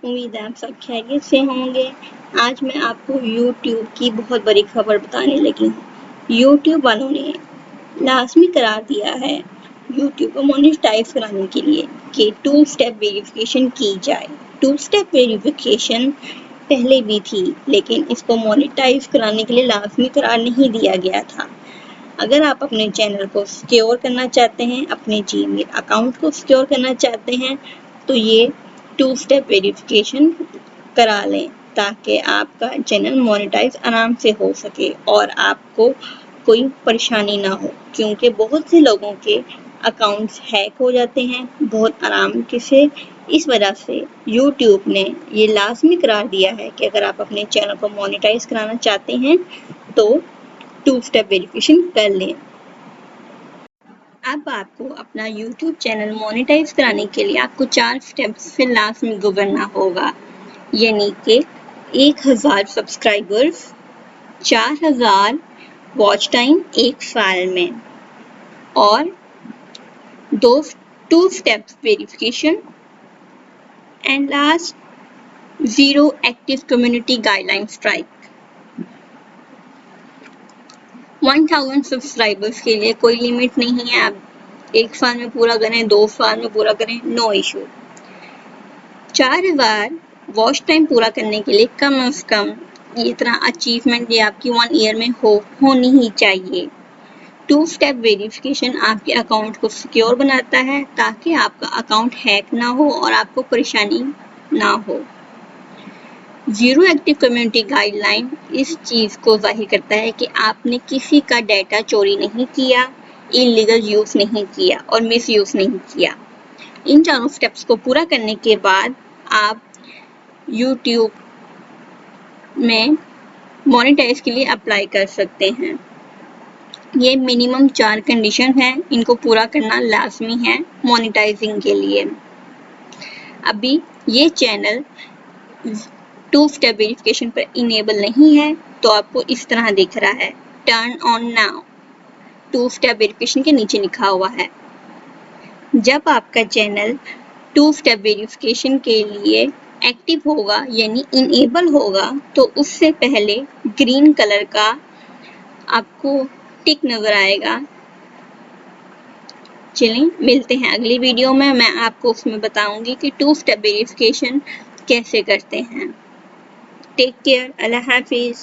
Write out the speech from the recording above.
उम्मीद है आप सब खैरियत से होंगे। आज मैं आपको YouTube की बहुत बड़ी खबर बताने लगी हूँ। YouTube वालों ने लाज़मी करार दिया है YouTube को मोनेटाइज कराने के लिए कि 2 स्टेप वेरिफिकेशन की जाए। 2 स्टेप वेरिफिकेशन पहले भी थी, लेकिन इसको मोनेटाइज कराने के लिए लाज़मी करार नहीं दिया गया था। अगर आप अपने चैनल को सिक्योर करना चाहते हैं, अपने जीमेल अकाउंट को सिक्योर करना चाहते हैं, तो ये 2 स्टेप वेरिफिकेशन करा लें ताकि आपका चैनल मोनेटाइज आराम से हो सके और आपको कोई परेशानी ना हो, क्योंकि बहुत से लोगों के अकाउंट्स हैक हो जाते हैं बहुत आराम से। इस वजह से YouTube ने ये लाजमी करार दिया है कि अगर आप अपने चैनल को मोनेटाइज कराना चाहते हैं तो 2 स्टेप वेरिफिकेशन कर लें। अब आपको अपना YouTube चैनल मोनेटाइज कराने के लिए आपको 4 स्टेप्स से लाजमी गुजरना होगा, यानी कि 1000 सब्सक्राइबर्स, 4000 वॉच टाइम 1 साल में और 2 steps verification and last 0 active community guideline strike. 1000 subscribers के लिए कोई लिमिट नहीं है, आप 1 साल में पूरा करें, 2 साल में पूरा करें, नो इशू। 4000 वॉच टाइम पूरा करने के लिए कम से कम इतना अचीवमेंट ये आपकी 1 ईयर में होनी ही चाहिए। 2 स्टेप वेरिफिकेशन आपके अकाउंट को सिक्योर बनाता है ताकि आपका अकाउंट हैक ना हो और आपको परेशानी ना हो। 0 एक्टिव कम्युनिटी गाइडलाइन इस चीज़ को जाहिर करता है कि आपने किसी का डाटा चोरी नहीं किया, इलीगल यूज़ नहीं किया और मिसयूज़ नहीं किया। इन चारों स्टेप्स को पूरा करने के बाद आप YouTube में मोनेटाइज के लिए अप्लाई कर सकते हैं। ये मिनिमम 4 कंडीशन हैं, इनको पूरा करना लाजमी है मोनेटाइजिंग के लिए। अभी ये चैनल 2 स्टेप वेरिफिकेशन पर इनेबल नहीं है, तो आपको इस तरह दिख रहा है, turn on now. 2 step verification के नीचे लिखा हुआ है। जब आपका चैनल 2 स्टेप वेरिफिकेशन के लिए एक्टिव होगा यानी इनेबल होगा, तो उससे पहले ग्रीन कलर का आपको टिक नजर आएगा। चलें मिलते हैं अगली वीडियो में, मैं आपको उसमें बताऊंगी कि 2 स्टेप वेरिफिकेशन कैसे करते हैं। टेक केयर, अल्लाह हाफिज।